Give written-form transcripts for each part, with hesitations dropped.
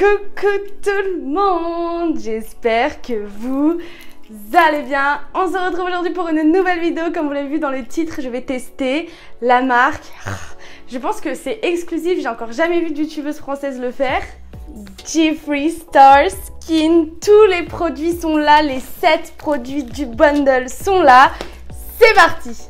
Coucou tout le monde, j'espère que vous allez bien. On se retrouve aujourd'hui pour une nouvelle vidéo. Comme vous l'avez vu dans le titre, je vais tester la marque. Je pense que c'est exclusif, j'ai encore jamais vu de youtubeuse française le faire. Jeffree Star Skin, tous les produits sont là, les 7 produits du bundle sont là. C'est parti!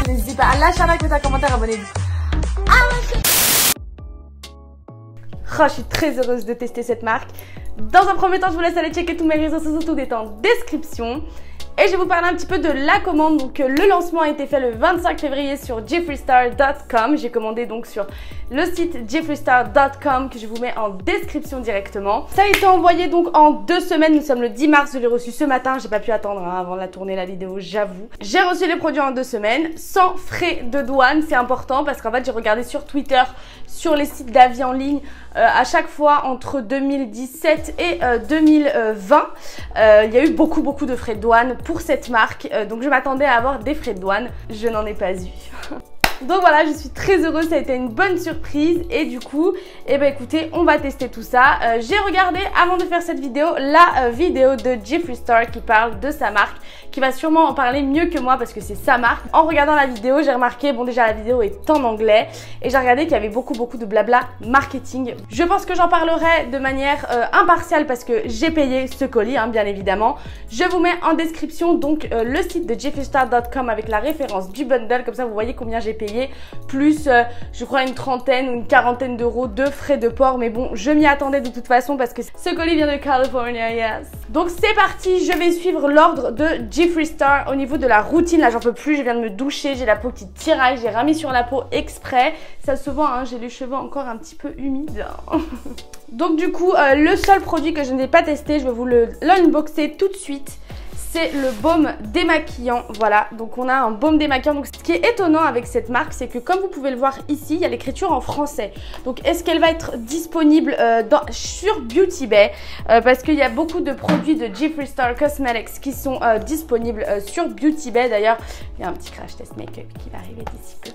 N'hésitez pas à lâcher un like, mettre un commentaire, abonnez-vous. Oh, je suis très heureuse de tester cette marque. Dans un premier temps, je vous laisse aller checker tous mes réseaux sociaux, tout est en description. Et je vais vous parler un petit peu de la commande. Donc le lancement a été fait le 25 février sur jeffreestar.com. J'ai commandé donc sur le site jeffreestar.com que je vous mets en description directement. Ça a été envoyé donc en 2 semaines. Nous sommes le 10 mars, je l'ai reçu ce matin. J'ai pas pu attendre avant de la tourner la vidéo, j'avoue. J'ai reçu les produits en 2 semaines sans frais de douane. C'est important parce qu'en fait j'ai regardé sur Twitter, sur les sites d'avis en ligne, à chaque fois entre 2017 et 2020, il y a eu beaucoup de frais de douane pour cette marque, donc je m'attendais à avoir des frais de douane, je n'en ai pas eu. Donc voilà, je suis très heureuse, ça a été une bonne surprise et du coup, eh ben écoutez, on va tester tout ça. J'ai regardé avant de faire cette vidéo la vidéo de Jeffree Star qui parle de sa marque, qui va sûrement en parler mieux que moi parce que c'est sa marque. En regardant la vidéo, j'ai remarqué, bon déjà la vidéo est en anglais et j'ai regardé qu'il y avait beaucoup de blabla marketing. Je pense que j'en parlerai de manière impartiale parce que j'ai payé ce colis, hein, bien évidemment. Je vous mets en description donc le site de jeffreestar.com avec la référence du bundle, comme ça vous voyez combien j'ai payé. Plus je crois une trentaine ou une quarantaine d'euros de frais de port, mais bon je m'y attendais de toute façon parce que ce colis vient de California, yes. Donc c'est parti, je vais suivre l'ordre de Jeffree Star au niveau de la routine. Là j'en peux plus, je viens de me doucher, j'ai la peau qui tiraille, j'ai remis sur la peau exprès, ça se voit, hein, j'ai les cheveux encore un petit peu humides. Donc du coup le seul produit que je n'ai pas testé, je vais vous l'unboxer tout de suite. C'est le baume démaquillant, voilà, donc on a un baume démaquillant. Donc ce qui est étonnant avec cette marque, c'est que comme vous pouvez le voir ici, il y a l'écriture en français. Donc est-ce qu'elle va être disponible sur Beauty Bay, parce qu'il y a beaucoup de produits de Jeffree Star Cosmetics qui sont disponibles sur Beauty Bay. D'ailleurs, il y a un petit crash test make-up qui va arriver d'ici peu.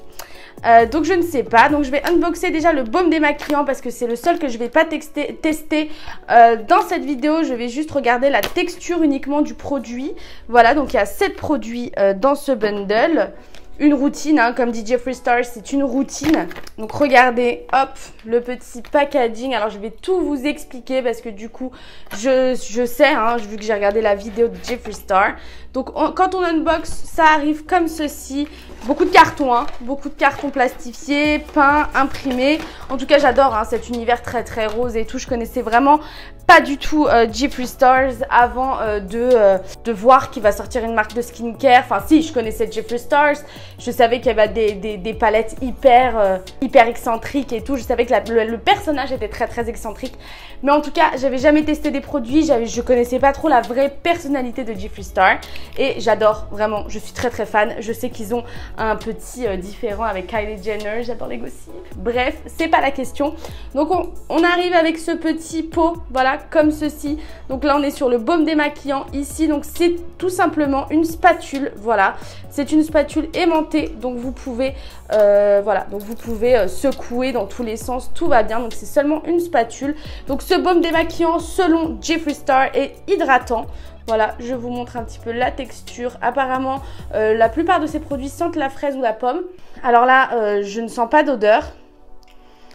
Donc je ne sais pas, donc je vais unboxer déjà le baume démaquillant parce que c'est le seul que je ne vais pas tester dans cette vidéo. Je vais juste regarder la texture uniquement du produit. Voilà, donc il y a 7 produits dans ce bundle. Une routine, hein, comme dit Jeffree Star, c'est une routine. Donc regardez, hop, le petit packaging. Alors je vais tout vous expliquer parce que du coup, je sais, hein, vu que j'ai regardé la vidéo de Jeffree Star. Donc quand on unbox, ça arrive comme ceci. Beaucoup de cartons, hein, beaucoup de cartons plastifiés, peints, imprimés. En tout cas, j'adore hein, cet univers très rose et tout. Je connaissais vraiment pas du tout Jeffree Star avant de voir qu'il va sortir une marque de skincare. Enfin si, je connaissais Jeffree Star. Je savais qu'il y avait des palettes hyper excentriques et tout. Je savais que le personnage était très excentrique. Mais en tout cas, j'avais jamais testé des produits. Je connaissais pas trop la vraie personnalité de Jeffree Star. Et j'adore, vraiment. Je suis très fan. Je sais qu'ils ont un petit différent avec Kylie Jenner. J'adore les gossips. Bref, c'est pas la question. Donc on arrive avec ce petit pot, voilà, comme ceci. Donc là, on est sur le baume démaquillant ici. Donc c'est tout simplement une spatule, voilà. C'est une spatule aimantée, donc vous pouvez, voilà, donc vous pouvez secouer dans tous les sens, tout va bien. Donc c'est seulement une spatule. Donc ce baume démaquillant, selon Jeffree Star, est hydratant. Voilà, je vous montre un petit peu la texture. Apparemment, la plupart de ces produits sentent la fraise ou la pomme. Alors là, je ne sens pas d'odeur.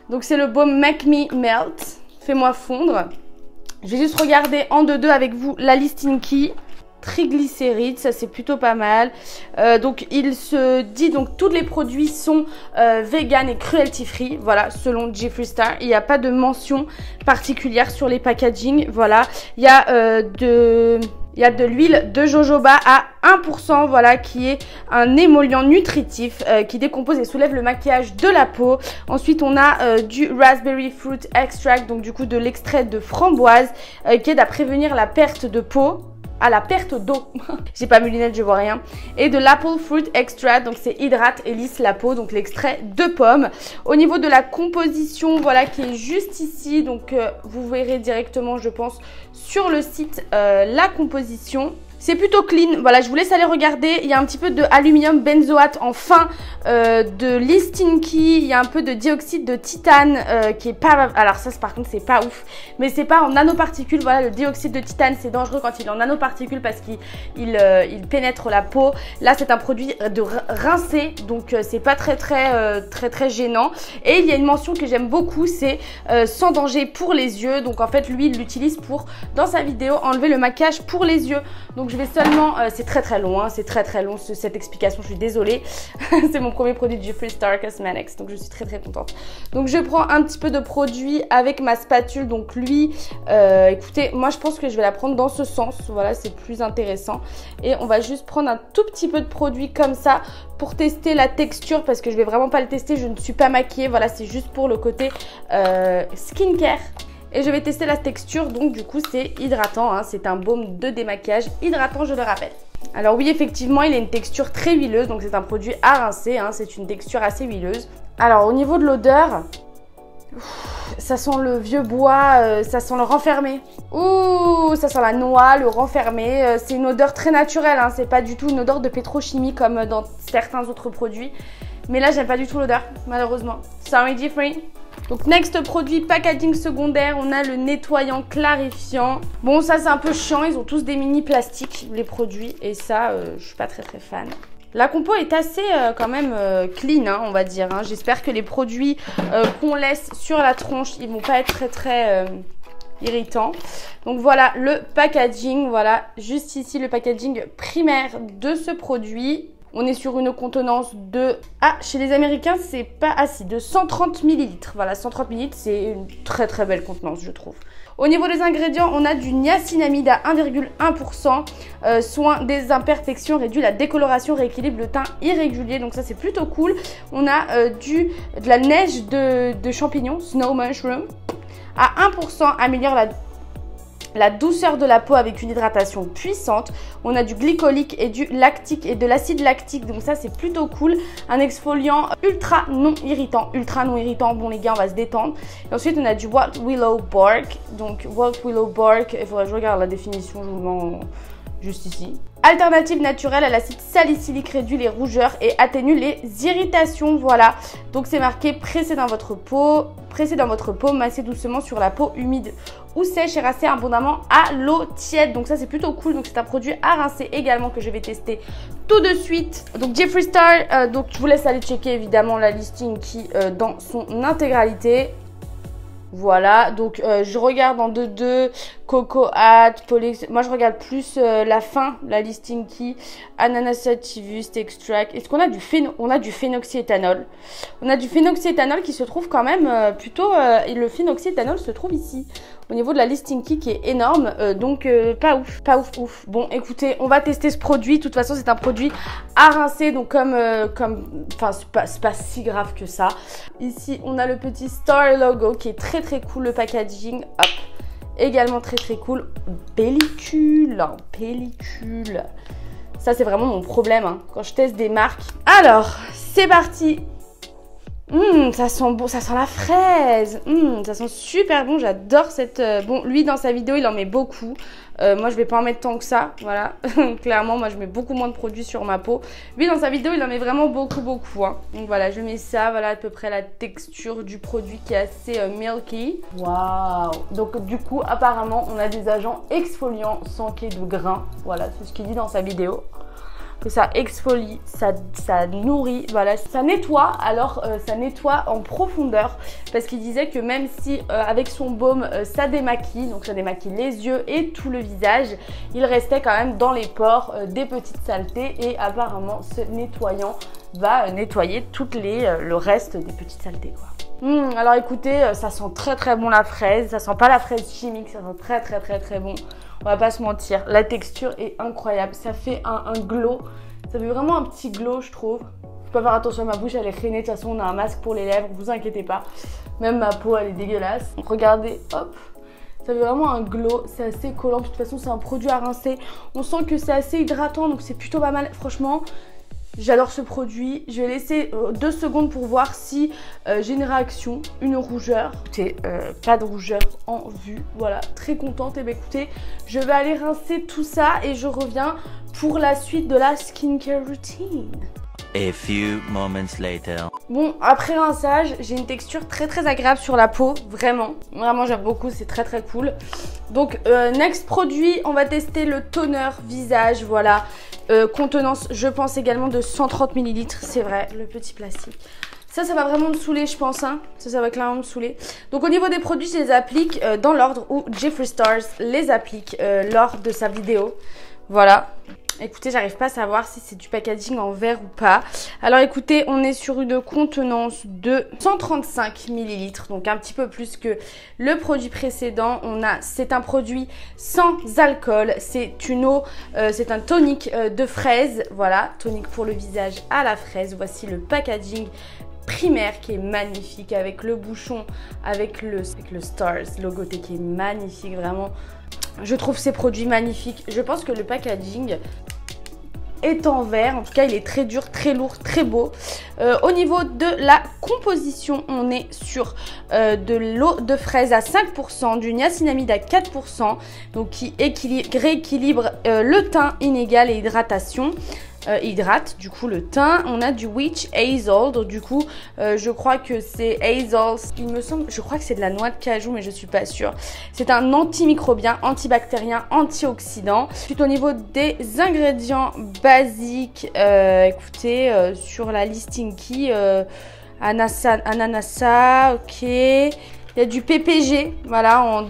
Donc c'est le baume Make Me Melt, fais-moi fondre. Je vais juste regarder en 2-2 avec vous la listing key. Triglycérides, ça c'est plutôt pas mal. Donc il se dit donc tous les produits sont vegan et cruelty free, voilà, selon Jeffree Star. Il n'y a pas de mention particulière sur les packaging, voilà. Il y a de l'huile de jojoba à 1%, voilà, qui est un émollient nutritif qui décompose et soulève le maquillage de la peau. Ensuite, on a du raspberry fruit extract, donc du coup de l'extrait de framboise qui aide à prévenir la perte de peau. à la perte d'eau. J'ai pas mes lunettes, je vois rien. Et de l'apple fruit extract, donc c'est hydrate et lisse la peau, donc l'extrait de pomme. Au niveau de la composition, voilà, qui est juste ici, donc vous verrez directement, je pense, sur le site la composition. C'est plutôt clean, voilà, je vous laisse aller regarder. Il y a un petit peu de aluminium benzoate en fin, de listinky, il y a un peu de dioxyde de titane qui est pas... Alors ça par contre c'est pas ouf, mais c'est pas en nanoparticules. Voilà, le dioxyde de titane c'est dangereux quand il est en nanoparticules parce qu'il pénètre la peau. Là c'est un produit de rincé, donc c'est pas très gênant. Et il y a une mention que j'aime beaucoup, c'est sans danger pour les yeux. Donc en fait lui il l'utilise pour, dans sa vidéo, enlever le maquillage pour les yeux. Donc je vais seulement, c'est très long, hein, c'est très long cette explication, je suis désolée. C'est mon premier produit de Jeffree Star Cosmetics, donc je suis très contente. Donc je prends un petit peu de produit avec ma spatule, donc lui, écoutez, moi je pense que je vais la prendre dans ce sens, voilà, c'est plus intéressant. Et on va juste prendre un tout petit peu de produit comme ça pour tester la texture, parce que je vais vraiment pas le tester, je ne suis pas maquillée, voilà, c'est juste pour le côté skincare. Et je vais tester la texture, donc du coup c'est hydratant, hein, c'est un baume de démaquillage hydratant, je le rappelle. Alors oui, effectivement, il a une texture très huileuse, donc c'est un produit à rincer, hein, c'est une texture assez huileuse. Alors au niveau de l'odeur, ça sent le vieux bois, ça sent le renfermé. Ouh, ça sent la noix, le renfermé. C'est une odeur très naturelle, hein, c'est pas du tout une odeur de pétrochimie comme dans certains autres produits. Mais là, j'aime pas du tout l'odeur, malheureusement. Sorry, Jeffree. Donc next produit, packaging secondaire, on a le nettoyant clarifiant. Bon, ça c'est un peu chiant, ils ont tous des mini plastiques les produits et ça je suis pas très fan. La compo est assez quand même clean, hein, on va dire, hein. J'espère que les produits qu'on laisse sur la tronche, ils vont pas être très irritants. Donc voilà le packaging, voilà juste ici le packaging primaire de ce produit. On est sur une contenance de... Ah, chez les Américains, c'est pas assez, de 130 ml. Voilà, 130 ml, c'est une très belle contenance, je trouve. Au niveau des ingrédients, on a du niacinamide à 1,1%. Soin des imperfections, réduit la décoloration, rééquilibre le teint irrégulier. Donc ça, c'est plutôt cool. On a de la neige de champignons, snow mushroom. À 1%, améliore la douceur de la peau avec une hydratation puissante. On a du glycolique et du lactique et de l'acide lactique, donc ça c'est plutôt cool. Un exfoliant ultra non irritant, bon les gars, on va se détendre. Et ensuite on a du Wild Willow Bark, donc Wild Willow Bark, il faudrait que je regarde la définition, je vous le mets juste ici. Alternative naturelle à l'acide salicylique, réduit les rougeurs et atténue les irritations, voilà. Donc c'est marqué pressez dans votre peau, massez doucement sur la peau humide ou sèche et rincez abondamment à l'eau tiède. Donc ça c'est plutôt cool, donc c'est un produit à rincer également que je vais tester tout de suite. Donc Jeffree Star, donc je vous laisse aller checker évidemment la listing qui dans son intégralité. Voilà, donc je regarde en 2-2, Cocoa Hat, moi je regarde plus la fin, la listing key, Ananas sativus, extract. Est-ce qu'on a on a du phénoxyéthanol. On a du phénoxyéthanol qui se trouve quand même plutôt, et le phénoxyéthanol se trouve ici, au niveau de la listing key qui est énorme, donc pas ouf. Bon, écoutez, on va tester ce produit. De toute façon, c'est un produit à rincer, donc enfin, c'est pas si grave que ça. Ici, on a le petit Star logo qui est très cool, le packaging, hop, également très cool. Pellicule. Ça, c'est vraiment mon problème, hein, quand je teste des marques. Alors, c'est parti. Ça sent bon, ça sent la fraise. Ça sent super bon, j'adore cette... Bon, lui, dans sa vidéo, il en met beaucoup. Moi, je vais pas en mettre tant que ça, voilà. Clairement, moi, je mets beaucoup moins de produits sur ma peau. Lui, dans sa vidéo, il en met vraiment beaucoup, hein. Donc, voilà, je mets ça, voilà, à peu près la texture du produit qui est assez milky. Waouh. Donc, du coup, apparemment, on a des agents exfoliants sans qu'il y ait de grains. Voilà, c'est ce qu'il dit dans sa vidéo. Que ça exfolie, ça nourrit, voilà, ça nettoie. Alors ça nettoie en profondeur, parce qu'il disait que même si avec son baume ça démaquille, donc ça démaquille les yeux et tout le visage, il restait quand même dans les pores des petites saletés, et apparemment ce nettoyant va nettoyer le reste des petites saletés, quoi. Alors écoutez, ça sent très bon la fraise, ça sent pas la fraise chimique, ça sent très bon. On va pas se mentir, la texture est incroyable, ça fait un glow, ça fait vraiment un petit glow, je trouve. Faut pas faire attention à ma bouche, elle est rainée, de toute façon on a un masque pour les lèvres, vous inquiétez pas. Même ma peau elle est dégueulasse. Regardez, hop, Ça fait vraiment un glow, c'est assez collant. De toute façon, c'est un produit à rincer. On sent que c'est assez hydratant, donc c'est plutôt pas mal. Franchement, j'adore ce produit. Je vais laisser 2 secondes pour voir si j'ai une réaction, une rougeur. Écoutez, pas de rougeur en vue. Voilà, très contente. Et bien écoutez, je vais aller rincer tout ça et je reviens pour la suite de la skincare routine. A few moments later. Bon, après rinçage, j'ai une texture très agréable sur la peau, vraiment. Vraiment, j'aime beaucoup, c'est très cool. Donc, next produit, on va tester le toner visage, voilà. Contenance, je pense également de 130 ml, c'est vrai, le petit plastique. Ça va vraiment me saouler, je pense, hein. Ça va clairement me saouler. Donc, au niveau des produits, je les applique dans l'ordre où Jeffree Stars les applique lors de sa vidéo. Voilà. Écoutez, j'arrive pas à savoir si c'est du packaging en verre ou pas. Alors écoutez, on est sur une contenance de 135 ml, donc un petit peu plus que le produit précédent. C'est un produit sans alcool, c'est une eau, c'est un tonique de fraise, voilà, tonique pour le visage à la fraise. Voici le packaging primaire qui est magnifique avec le bouchon, avec le Stars logoté qui est magnifique, vraiment. Je trouve ces produits magnifiques. Je pense que le packaging est en verre. En tout cas, il est très dur, très lourd, très beau. Au niveau de la composition, on est sur de l'eau de fraise à 5%, du niacinamide à 4%, donc qui rééquilibre le teint inégal et hydratation. Hydrate du coup le teint. On a du witch hazel, donc du coup je crois que c'est hazel, il me semble, je crois que c'est de la noix de cajou mais je suis pas sûre. C'est un antimicrobien, antibactérien, antioxydant. Ensuite au niveau des ingrédients basiques, écoutez, sur la listing key, ananasa, ok. Il y a du PPG, voilà, en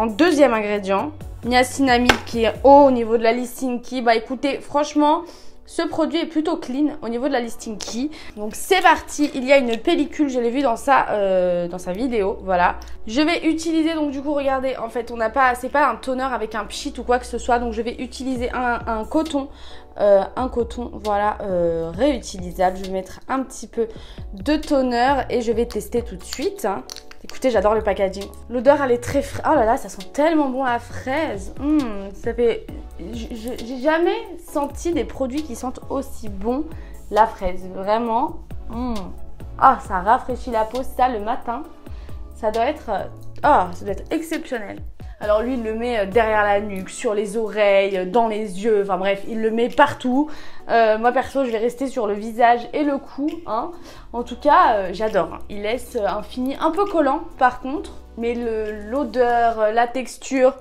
deuxième ingrédient. Niacinamide qui est haut au niveau de la listing key. Bah écoutez, franchement, ce produit est plutôt clean au niveau de la listing key. Donc c'est parti, il y a une pellicule, je l'ai vu dans sa vidéo, voilà. Je vais utiliser, donc du coup, regardez, en fait, c'est pas un toner avec un pchit ou quoi que ce soit. Donc je vais utiliser un coton, voilà, réutilisable. Je vais mettre un petit peu de toner et je vais tester tout de suite, hein. Écoutez, j'adore le packaging. L'odeur, elle est très fraîche. Oh là là, ça sent tellement bon la fraise. Ça fait... J'ai jamais senti des produits qui sentent aussi bon la fraise. Vraiment. Ah, ça rafraîchit la peau, ça, le matin. Ça doit être... ça doit être exceptionnel. Alors lui, il le met derrière la nuque, sur les oreilles, dans les yeux, enfin bref, il le met partout. Moi perso, je vais rester sur le visage et le cou, hein. En tout cas, j'adore, hein. Il laisse un fini un peu collant par contre, mais l'odeur, la texture,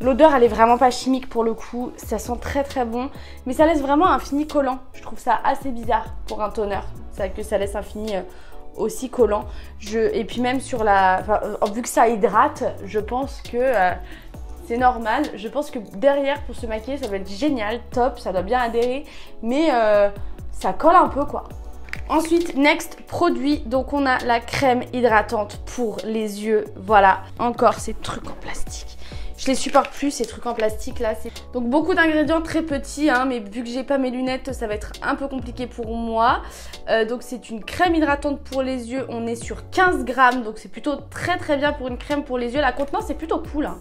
l'odeur elle est vraiment pas chimique pour le coup. Ça sent très bon, mais ça laisse vraiment un fini collant. Je trouve ça assez bizarre pour un toner, que ça laisse un fini... aussi collant. Et puis même sur vu que ça hydrate, je pense que c'est normal. Je pense que derrière pour se maquiller ça va être génial, top, ça doit bien adhérer, mais ça colle un peu quoi. Ensuite, next produit, donc on a la crème hydratante pour les yeux, voilà, encore ces trucs en plastique. Je les supporte plus ces trucs en plastique là. Donc beaucoup d'ingrédients très petits, hein, mais vu que j'ai pas mes lunettes, ça va être un peu compliqué pour moi. Donc c'est une crème hydratante pour les yeux. On est sur 15 grammes, donc c'est plutôt très bien pour une crème pour les yeux. La contenance est plutôt cool, hein.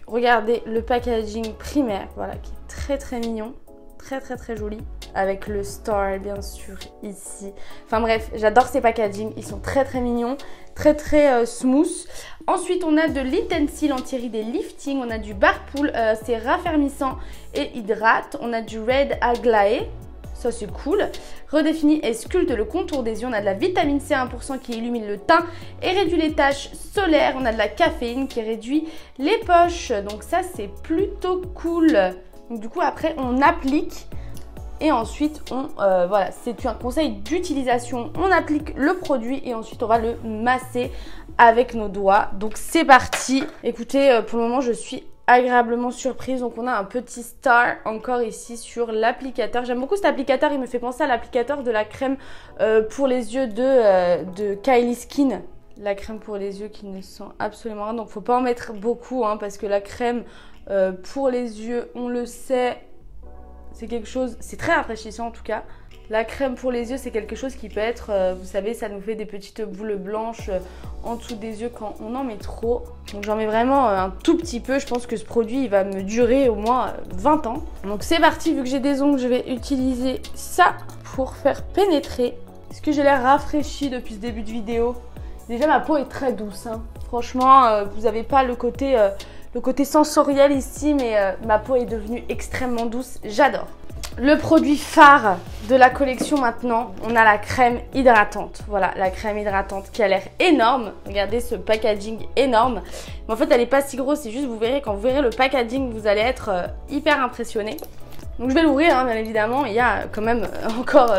Regardez le packaging primaire, voilà, qui est très mignon. Très joli. Avec le star bien sûr ici. Enfin bref, j'adore ces packaging. Ils sont très mignons. Très smooth. Ensuite, on a de l'Intensil anti-rides lifting. On a du Barpool. C'est raffermissant et hydrate. On a du Red Aglaé. Ça, c'est cool. Redéfinit et sculpte le contour des yeux. On a de la vitamine C 1% qui illumine le teint et réduit les taches solaires. On a de la caféine qui réduit les poches. Donc ça, c'est plutôt cool. Donc du coup, après, on applique. Et ensuite, voilà, c'est un conseil d'utilisation. On applique le produit et ensuite, on va le masser avec nos doigts. Donc, c'est parti. Écoutez, pour le moment, je suis agréablement surprise. Donc, on a un petit star encore ici sur l'applicateur. J'aime beaucoup cet applicateur. Il me fait penser à l'applicateur de la crème pour les yeux de Kylie Skin. La crème pour les yeux qui ne sent absolument rien. Donc, faut pas en mettre beaucoup, hein, parce que la crème pour les yeux, on le sait... c'est quelque chose, c'est très rafraîchissant en tout cas. La crème pour les yeux, c'est quelque chose qui peut être, vous savez, ça nous fait des petites boules blanches en dessous des yeux quand on en met trop. Donc j'en mets vraiment un tout petit peu. Je pense que ce produit, il va me durer au moins 20 ans. Donc c'est parti, vu que j'ai des ongles, je vais utiliser ça pour faire pénétrer. Est-ce que j'ai l'air rafraîchie depuis ce début de vidéo? Déjà, ma peau est très douce, hein. Franchement, vous n'avez pas le côté sensoriel ici, mais ma peau est devenue extrêmement douce. J'adore. Le produit phare de la collection maintenant, on a la crème hydratante. Voilà, la crème hydratante qui a l'air énorme. Regardez ce packaging énorme. Mais en fait, elle n'est pas si grosse, c'est juste, vous verrez, quand vous verrez le packaging, vous allez être hyper impressionné. Donc je vais l'ouvrir, hein, bien évidemment. Il y a quand même encore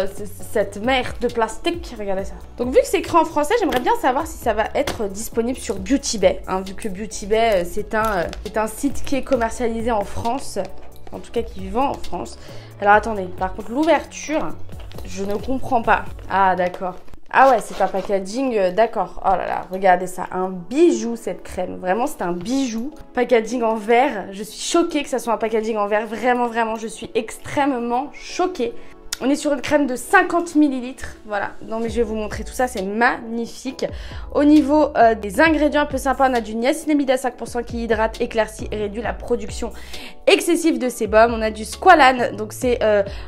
cette mer de plastique. Regardez ça. Donc vu que c'est écrit en français, j'aimerais bien savoir si ça va être disponible sur Beauty Bay. Hein, vu que Beauty Bay, c'est un site qui est commercialisé en France. En tout cas qui vend en France. Alors attendez, par contre l'ouverture, je ne comprends pas. Ah d'accord. Ah ouais, c'est un packaging, d'accord. Oh là là, regardez ça, un bijou cette crème. Vraiment, c'est un bijou. Packaging en verre. Je suis choquée que ça soit un packaging en verre. Vraiment, vraiment, je suis extrêmement choquée. On est sur une crème de 50 ml. Voilà, non mais je vais vous montrer tout ça, c'est magnifique. Au niveau des ingrédients un peu sympas, on a du niacinamide à 5% qui hydrate, éclaircit et réduit la production excessive de sébum. On a du squalane, donc c'est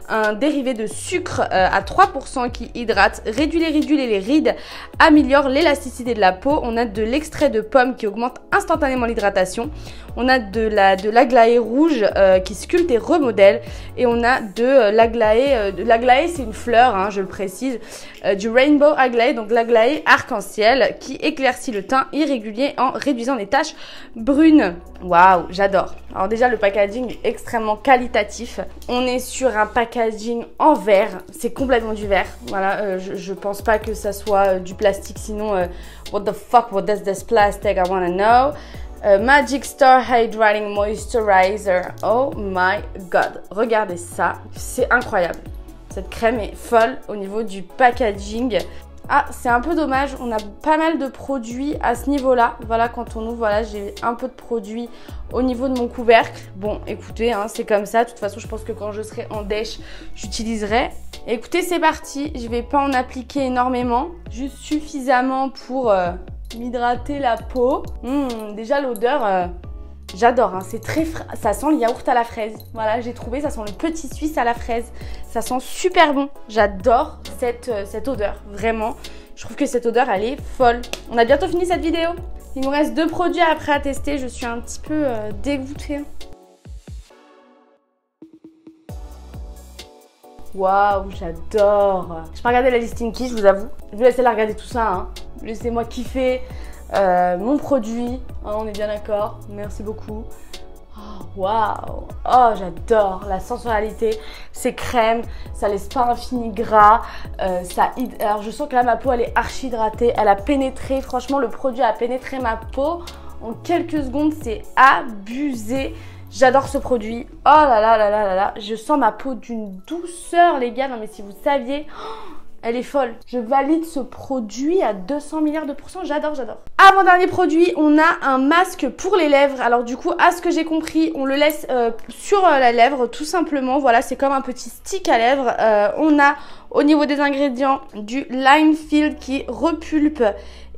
un dérivé de sucre à 3% qui hydrate, réduit les ridules et les rides, améliore l'élasticité de la peau. On a de l'extrait de pomme qui augmente instantanément l'hydratation. On a de l'aglaé rouge qui sculpte et remodèle. Et on a de l'aglaé, l'aglaé c'est une fleur, hein, je le précise, du rainbow aglaé, donc l'aglaé arc-en-ciel qui éclaircit le teint irrégulier en réduisant les taches brunes. Waouh, j'adore. Alors déjà le packaging est extrêmement qualitatif. On est sur un packaging en verre, c'est complètement du verre. Voilà, je pense pas que ça soit du plastique, sinon what the fuck, what does this plastic, I wanna know. Magic Star Hydrating Moisturizer. Oh my god. Regardez ça. C'est incroyable. Cette crème est folle au niveau du packaging. Ah, c'est un peu dommage. On a pas mal de produits à ce niveau-là. Voilà, quand on ouvre, voilà, j'ai un peu de produits au niveau de mon couvercle. Bon, écoutez, hein, c'est comme ça. De toute façon, je pense que quand je serai en dèche, j'utiliserai. Écoutez, c'est parti. Je vais pas en appliquer énormément. Juste suffisamment pour... m'hydrater la peau. Déjà l'odeur, j'adore, hein. C'est très ça sent le yaourt à la fraise. Voilà, j'ai trouvé, ça sent le petit suisse à la fraise. Ça sent super bon. J'adore cette odeur, vraiment. Je trouve que cette odeur, elle est folle. On a bientôt fini cette vidéo. Il nous reste 2 produits après à tester. Je suis un petit peu dégoûtée. Waouh, j'adore. Je peux regarder la listing kit, je vous avoue. Je vais laisser la regarder tout ça, hein. Laissez-moi kiffer mon produit. Oh, on est bien d'accord. Merci beaucoup. Oh, waouh. Oh, j'adore la sensorialité. C'est crème, ça laisse pas un fini gras. Alors, je sens que là, ma peau, elle est archi hydratée. Elle a pénétré. Franchement, le produit a pénétré ma peau en quelques secondes. C'est abusé. J'adore ce produit. Oh là là là là là là. Je sens ma peau d'une douceur, les gars. Non, mais si vous saviez... Elle est folle. Je valide ce produit à 200 milliards de pourcents. J'adore, j'adore. Avant-dernier produit, on a un masque pour les lèvres. Alors du coup, à ce que j'ai compris, on le laisse sur la lèvre tout simplement. Voilà, c'est comme un petit stick à lèvres. On a au niveau des ingrédients du Lime Field qui repulpe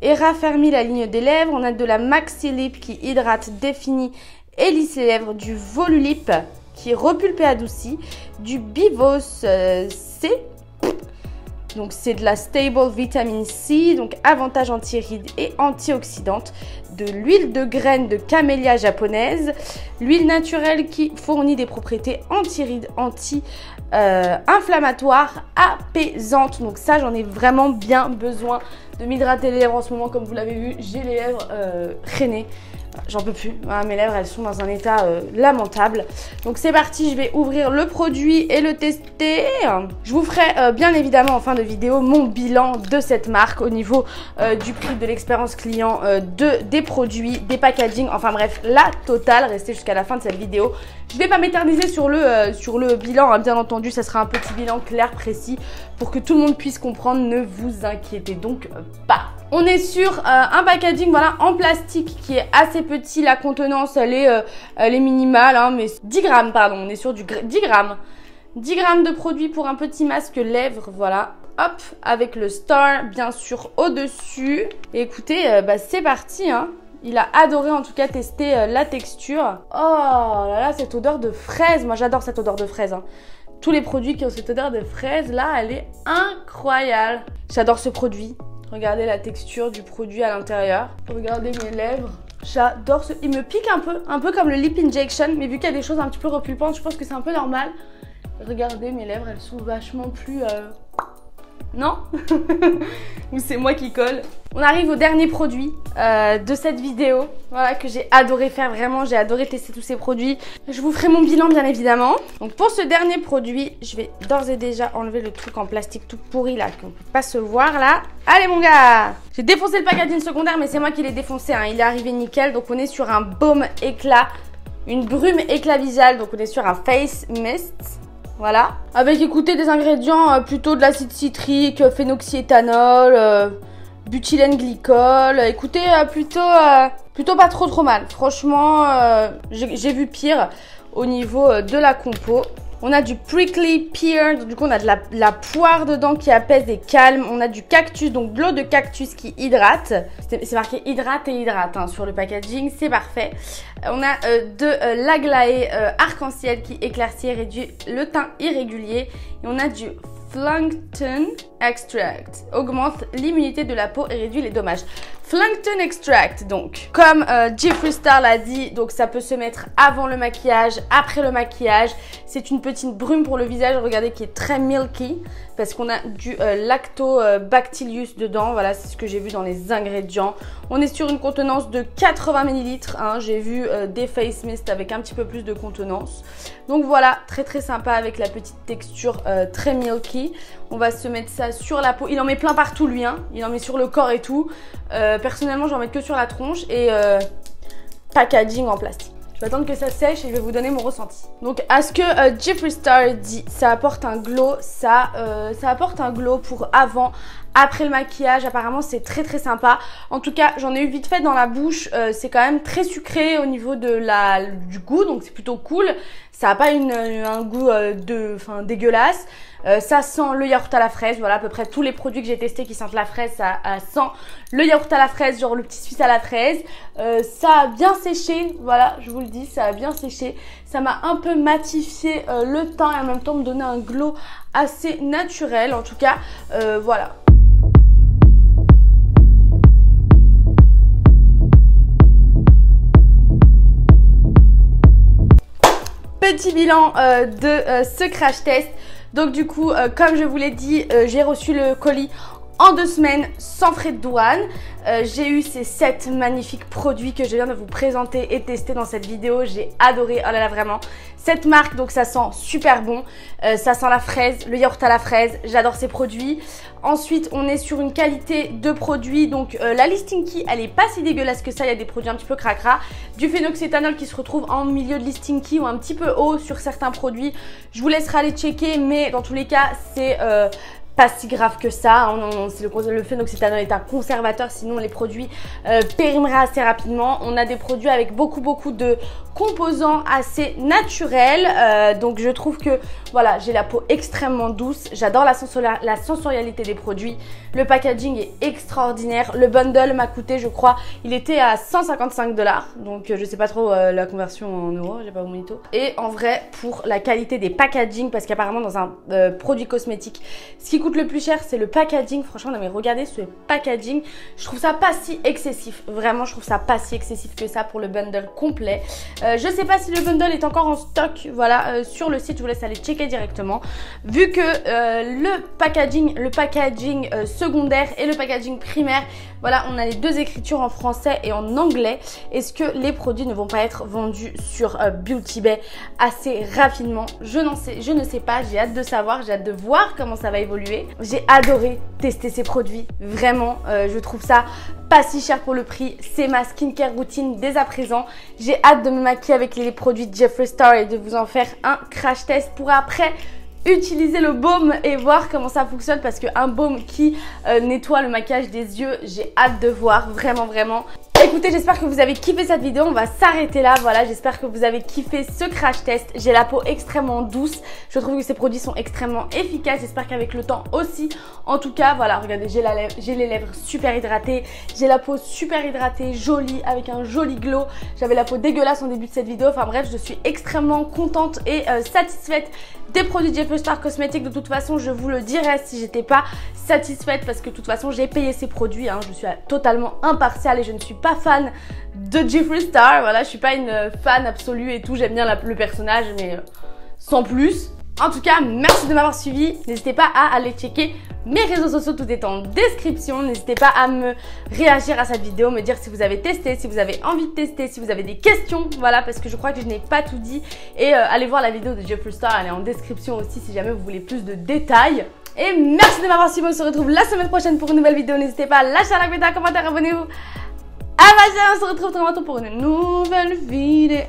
et raffermit la ligne des lèvres. On a de la Maxi Lip qui hydrate, définit et lisse les lèvres. Du Volulip qui repulpe et adoucit. Du Bivos C. Donc c'est de la Stable Vitamin C, donc avantage anti-rides et antioxydante. De l'huile de graines de camélia japonaise. L'huile naturelle qui fournit des propriétés anti-rides, anti-inflammatoires, apaisantes. Donc ça, j'en ai vraiment bien besoin de m'hydrater les lèvres en ce moment. Comme vous l'avez vu, j'ai les lèvres traînées. J'en peux plus. Ah, mes lèvres, elles sont dans un état lamentable. Donc c'est parti, je vais ouvrir le produit et le tester. Je vous ferai bien évidemment en fin de vidéo mon bilan de cette marque au niveau du prix, de l'expérience client, des produits, des packaging. Enfin bref, la totale. Restez jusqu'à la fin de cette vidéo. Je ne vais pas m'éterniser sur le bilan, hein, bien entendu. Ça sera un petit bilan clair, précis, pour que tout le monde puisse comprendre. Ne vous inquiétez donc pas. On est sur un packaging, voilà, en plastique qui est assez petit. La contenance, elle est minimale, hein, mais 10 grammes, pardon. On est sur du 10 grammes. 10 grammes de produit pour un petit masque lèvres, voilà. Hop, avec le Star, bien sûr, au-dessus. Et écoutez, c'est parti, hein. Il a adoré en tout cas tester la texture. Oh là là, cette odeur de fraise. Moi, j'adore cette odeur de fraise, hein. Tous les produits qui ont cette odeur de fraise, là, elle est incroyable. J'adore ce produit. Regardez la texture du produit à l'intérieur. Regardez mes lèvres. J'adore ce... Il me pique un peu comme le Lip Injection, mais vu qu'il y a des choses un petit peu repulpantes, je pense que c'est un peu normal. Regardez mes lèvres, elles sont vachement plus... Non? Ou c'est moi qui colle? On arrive au dernier produit de cette vidéo. Voilà, que j'ai adoré faire, vraiment, j'ai adoré tester tous ces produits. Je vous ferai mon bilan, bien évidemment. Donc pour ce dernier produit, je vais d'ores et déjà enlever le truc en plastique tout pourri là, qu'on ne peut pas se voir là. Allez mon gars! J'ai défoncé le packaging secondaire, mais c'est moi qui l'ai défoncé, hein. Il est arrivé nickel, donc on est sur un baume éclat, une brume éclat visual, donc on est sur un face mist. Voilà. Avec, écoutez, des ingrédients plutôt de l'acide citrique, phénoxyéthanol, butylène glycol. Écoutez, plutôt pas trop mal. Franchement, j'ai vu pire au niveau de la compo. On a du prickly pear, donc du coup on a de la poire dedans qui apaise et calme. On a du cactus, donc de l'eau de cactus qui hydrate. C'est marqué hydrate et hydrate hein, sur le packaging, c'est parfait. On a de l'aglaé arc-en-ciel qui éclaircit et réduit le teint irrégulier. Et on a du Plankton Extract, augmente l'immunité de la peau et réduit les dommages. Plankton Extract, donc, comme Jeffree Star l'a dit, donc ça peut se mettre avant le maquillage, après le maquillage. C'est une petite brume pour le visage, regardez, qui est très milky, parce qu'on a du lactobacillus dedans. Voilà, c'est ce que j'ai vu dans les ingrédients. On est sur une contenance de 80 ml, hein. J'ai vu des face mist avec un petit peu plus de contenance. Donc voilà, très sympa avec la petite texture très milky. On va se mettre ça sur la peau. Il en met plein partout lui, hein. Il en met sur le corps et tout. Personnellement, j'en mets que sur la tronche et packaging en plastique. Je vais attendre que ça sèche et je vais vous donner mon ressenti. Donc, à ce que Jeffree Star dit, ça apporte un glow. Ça apporte un glow pour avant, après le maquillage. Apparemment, c'est très sympa. En tout cas, j'en ai eu vite fait dans la bouche. C'est quand même très sucré au niveau du goût, donc c'est plutôt cool. Ça n'a pas un goût dégueulasse. Ça sent le yaourt à la fraise. Voilà, à peu près tous les produits que j'ai testés qui sentent la fraise, ça sent le yaourt à la fraise, genre le petit suisse à la fraise. Ça a bien séché, voilà, je vous le dis, ça a bien séché. Ça m'a un peu matifié le teint et en même temps me donné un glow assez naturel. En tout cas, voilà. Petit bilan de ce crash test. Donc du coup, comme je vous l'ai dit, j'ai reçu le colis en 2 semaines sans frais de douane. J'ai eu ces 7 magnifiques produits que je viens de vous présenter et tester dans cette vidéo. J'ai adoré, oh là là, vraiment. Cette marque, donc ça sent super bon. Ça sent la fraise, le yaourt à la fraise. J'adore ces produits. Ensuite, on est sur une qualité de produit. Donc la Listinky, elle est pas si dégueulasse que ça. Il y a des produits un petit peu cracra. Du phénoxyéthanol qui se retrouve en milieu de Listinky ou un petit peu haut sur certains produits. Je vous laisserai aller checker, mais dans tous les cas, c'est... pas si grave que ça, le phénoxyéthanol est un conservateur, sinon les produits périmeraient assez rapidement. On a des produits avec beaucoup de composants assez naturels, donc je trouve que voilà, j'ai la peau extrêmement douce, j'adore la sensorialité des produits, le packaging est extraordinaire, le bundle m'a coûté, je crois, il était à 155 $, donc je sais pas trop la conversion en euros, j'ai pas mon mytho. Et en vrai, pour la qualité des packaging, parce qu'apparemment dans un produit cosmétique, ce qui coûte le plus cher, c'est le packaging. Franchement, non mais regardez ce packaging. Je trouve ça pas si excessif. Vraiment, je trouve ça pas si excessif que ça pour le bundle complet. Je sais pas si le bundle est encore en stock. Voilà, sur le site, je vous laisse aller checker directement. Vu que le packaging secondaire et le packaging primaire, voilà, on a les 2 écritures en français et en anglais. Est-ce que les produits ne vont pas être vendus sur Beauty Bay assez rapidement? Je ne sais pas. J'ai hâte de savoir. J'ai hâte de voir comment ça va évoluer. J'ai adoré tester ces produits, vraiment, je trouve ça pas si cher pour le prix. C'est ma skincare routine dès à présent. J'ai hâte de me maquiller avec les produits de Jeffree Star et de vous en faire un crash test pour après utiliser le baume et voir comment ça fonctionne, parce qu'un baume qui nettoie le maquillage des yeux, j'ai hâte de voir, vraiment. écoutez, j'espère que vous avez kiffé cette vidéo. On va s'arrêter là. Voilà, j'espère que vous avez kiffé ce crash test. J'ai la peau extrêmement douce. Je trouve que ces produits sont extrêmement efficaces. J'espère qu'avec le temps aussi. En tout cas, voilà, regardez, j'ai les lèvres super hydratées. J'ai la peau super hydratée, jolie, avec un joli glow. J'avais la peau dégueulasse en début de cette vidéo. Enfin bref, je suis extrêmement contente et satisfaite des produits Jeffree Star Cosmetics. De toute façon, je vous le dirais si j'étais pas satisfaite parce que de toute façon, j'ai payé ces produits. Hein. Je suis totalement impartiale et je ne suis pas fan de Jeffree Star. Voilà, je suis pas une fan absolue et tout. J'aime bien le personnage, mais sans plus. En tout cas, merci de m'avoir suivi. N'hésitez pas à aller checker mes réseaux sociaux, tout est en description. N'hésitez pas à me réagir à cette vidéo, me dire si vous avez testé, si vous avez envie de tester, si vous avez des questions, voilà, parce que je crois que je n'ai pas tout dit. Et allez voir la vidéo de Jeffree Star, elle est en description aussi si jamais vous voulez plus de détails. Et merci de m'avoir suivi, on se retrouve la semaine prochaine pour une nouvelle vidéo. N'hésitez pas à lâcher un like, un commentaire, abonnez-vous à ma chaîne, on se retrouve très bientôt pour une nouvelle vidéo.